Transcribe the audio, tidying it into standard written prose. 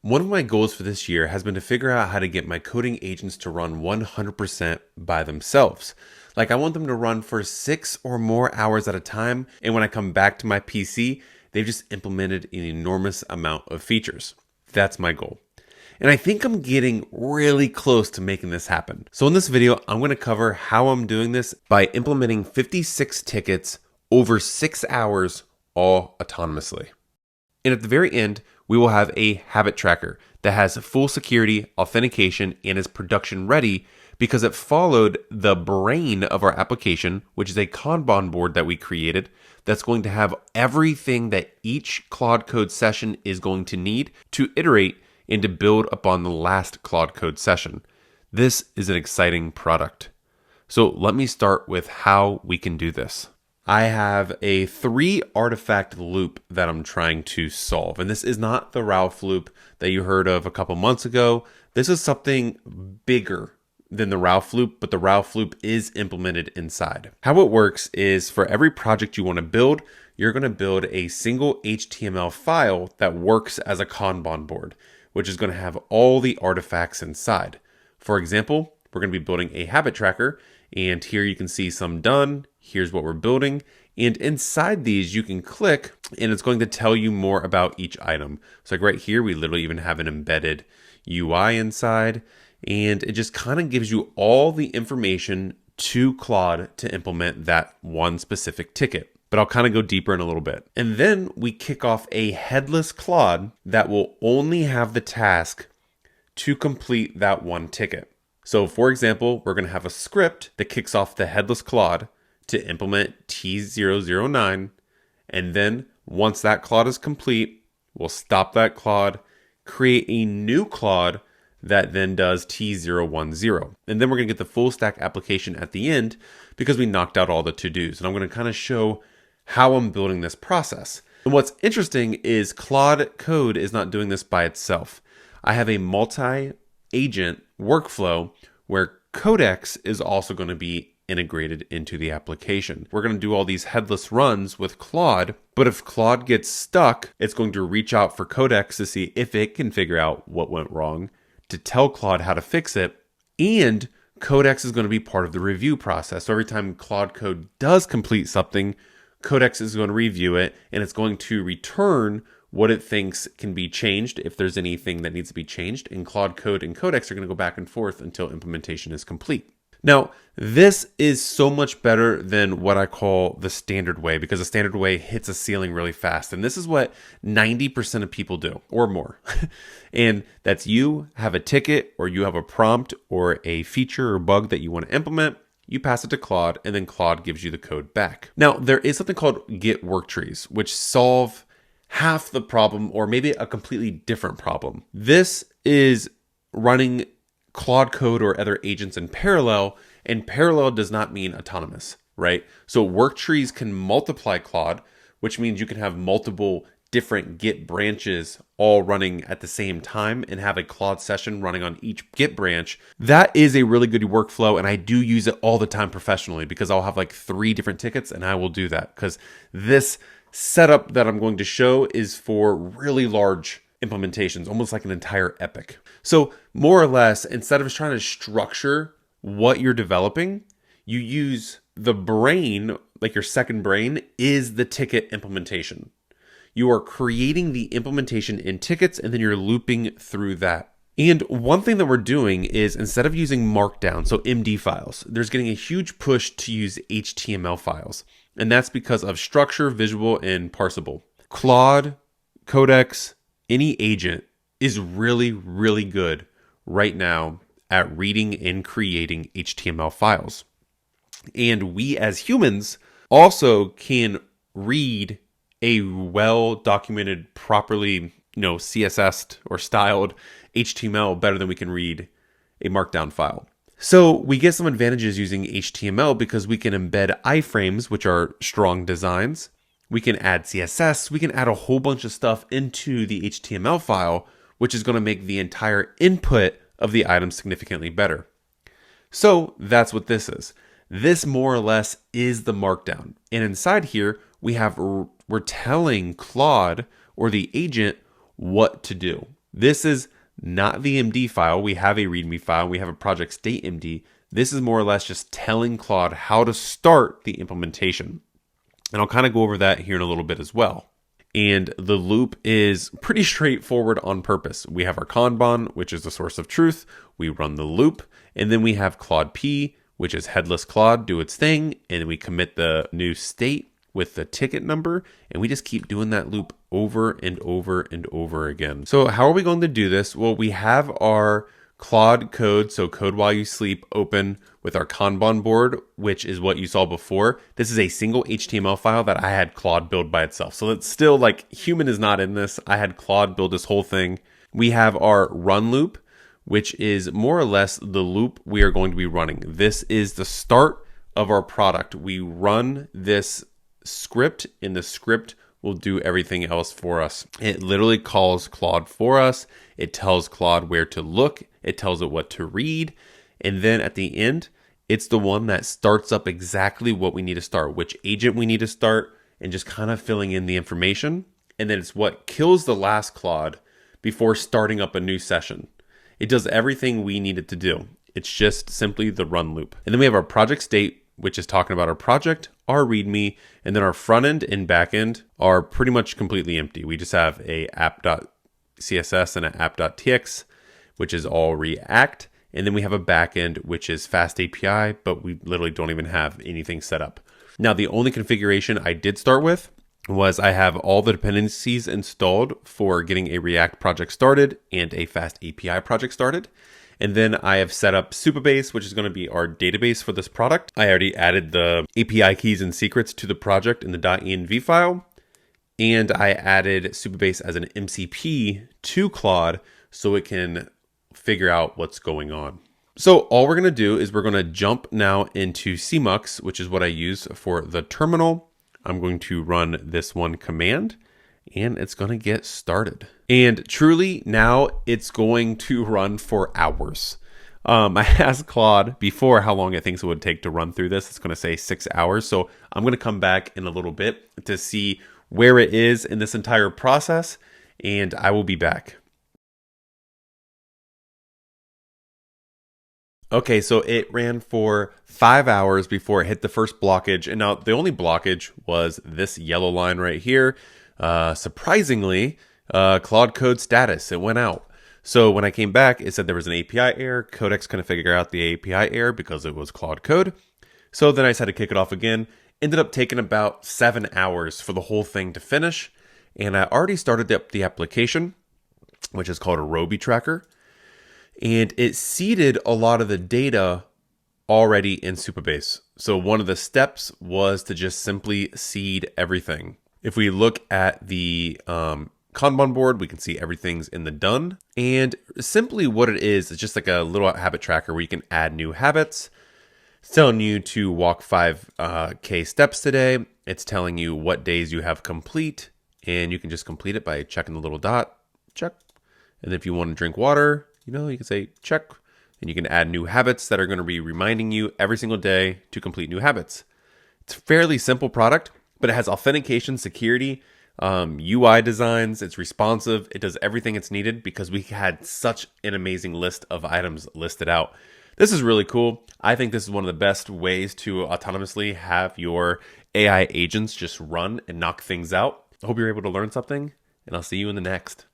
One of my goals for this year has been to figure out how to get my coding agents to run 100% by themselves. Like I want them to run for 6 or more hours at a time, and when I come back to my PC, they've just implemented an enormous amount of features. That's my goal. And I think I'm getting really close to making this happen. So in this video, I'm going to cover how I'm doing this by implementing 56 tickets over 6 hours, all autonomously. And at the very end, we will have a habit tracker that has full security, authentication, and is production ready because it followed the brain of our application, which is a Kanban board that we created that's going to have everything that each Claude Code session is going to need to iterate and to build upon the last Claude Code session. This is an exciting product. So let me start with how we can do this. I have a 3 artifact loop that I'm trying to solve. And this is not the Ralph loop that you heard of a couple months ago. This is something bigger than the Ralph loop, but the Ralph loop is implemented inside. How it works is for every project you want to build, you're going to build a single HTML file that works as a Kanban board, which is going to have all the artifacts inside. For example, we're going to be building a habit tracker, and here you can see some done. Here's what we're building. And inside these, you can click and it's going to tell you more about each item. So like right here, we literally even have an embedded UI inside, and it just kind of gives you all the information to Claude to implement that one specific ticket. But I'll kind of go deeper in a little bit. And then we kick off a headless Claude that will only have the task to complete that one ticket. So for example, we're going to have a script that kicks off the headless Claude to implement T009. And then once that Claude is complete, we'll stop that Claude, create a new Claude that then does T010. And then we're going to get the full stack application at the end because we knocked out all the to-dos. And I'm going to kind of show how I'm building this process. And what's interesting is Claude Code is not doing this by itself. I have a multi-agent workflow where Codex is also going to be integrated into the application. We're going to do all these headless runs with Claude, but if Claude gets stuck, it's going to reach out for Codex to see if it can figure out what went wrong, to tell Claude how to fix it, and Codex is going to be part of the review process. So every time Claude Code does complete something, Codex is going to review it, and it's going to return what it thinks can be changed if there's anything that needs to be changed, and Claude Code and Codex are going to go back and forth until implementation is complete. Now, this is so much better than what I call the standard way, because the standard way hits a ceiling really fast. And this is what 90% of people do or more. And that's you have a ticket or you have a prompt or a feature or bug that you want to implement. You pass it to Claude and then Claude gives you the code back. Now, there is something called Git work trees, which solve half the problem or maybe a completely different problem. This is running Claude Code or other agents in parallel, and parallel does not mean autonomous, right? So work trees can multiply Claude, which means you can have multiple different Git branches all running at the same time and have a Claude session running on each Git branch. That is a really good workflow, and I do use it all the time professionally because I'll have like 3 different tickets and I will do that because this setup that I'm going to show is for really large implementations, almost like an entire epic. So more or less, instead of trying to structure what you're developing, you use the brain, like your second brain is the ticket implementation. You are creating the implementation in tickets and then you're looping through that. And one thing that we're doing is instead of using Markdown, so MD files, there's getting a huge push to use HTML files. And that's because of structure, visual, and parsable. Claude, Codex, any agent is really, really good right now at reading and creating HTML files. And we as humans also can read a well-documented, properly, CSS'd or styled HTML better than we can read a Markdown file. So we get some advantages using HTML because we can embed iframes, which are strong designs. We can add CSS. We can add a whole bunch of stuff into the HTML file, which is going to make the entire input of the item significantly better. So that's what this is. This more or less is the Markdown. And inside here, we're telling Claude or the agent what to do. This is not the MD file. We have a README file. We have a project state MD. This is more or less just telling Claude how to start the implementation. And I'll kind of go over that here in a little bit as well. And the loop is pretty straightforward on purpose. We have our Kanban, which is the source of truth. We run the loop. And then we have Claude P, which is headless Claude, do its thing. And we commit the new state with the ticket number. And we just keep doing that loop over and over and over again. So how are we going to do this? Well, we have our Claude Code, so Code While You Sleep, open with our Kanban board, which is what you saw before. This is a single HTML file that I had Claude build by itself. So it's still like human is not in this. I had Claude build this whole thing. We have our run loop, which is more or less the loop we are going to be running. This is the start of our product. We run this script, and the script will do everything else for us. It literally calls Claude for us. It tells Claude where to look. It tells it what to read. And then at the end, it's the one that starts up exactly what we need to start, which agent we need to start, and just kind of filling in the information. And then it's what kills the last Claude before starting up a new session. It does everything we need it to do. It's just simply the run loop. And then we have our project state, which is talking about our project, our README, and then our front end and back end are pretty much completely empty. We just have a app.css and an app.tx, which is all React. And then we have a back end, which is fast API, but we literally don't even have anything set up. Now, the only configuration I did start with was I have all the dependencies installed for getting a React project started and a fast API project started. And then I have set up Supabase, which is going to be our database for this product. I already added the API keys and secrets to the project in the .env file. And I added Supabase as an MCP to Claude so it can figure out what's going on. So all we're going to do is we're going to jump now into CMux, which is what I use for the terminal. I'm going to run this one command, and it's going to get started. And truly, now it's going to run for hours. I asked Claude before how long it thinks it would take to run through this. It's going to say 6 hours. So I'm going to come back in a little bit to see where it is in this entire process, and I will be back. Okay, so it ran for 5 hours before it hit the first blockage. And now the only blockage was this yellow line right here. Surprisingly, Claude Code status, it went out. So when I came back, it said there was an API error. Codex couldn't figure out the API error because it was Claude Code. So then I just had to kick it off again. Ended up taking about 7 hours for the whole thing to finish. And I already started up the application, which is called a Roby tracker. And it seeded a lot of the data already in Supabase. So one of the steps was to just simply seed everything. If we look at the Kanban board, we can see everything's in the done. And simply what it is just like a little habit tracker where you can add new habits. It's telling you to walk 5K steps today. It's telling you what days you have complete, and you can just complete it by checking the little dot, check. And if you want to drink water, you can say check, and you can add new habits that are going to be reminding you every single day to complete new habits. It's a fairly simple product, but it has authentication, security, UI designs. It's responsive. It does everything it's needed because we had such an amazing list of items listed out. This is really cool. I think this is one of the best ways to autonomously have your AI agents just run and knock things out. I hope you're able to learn something, and I'll see you in the next.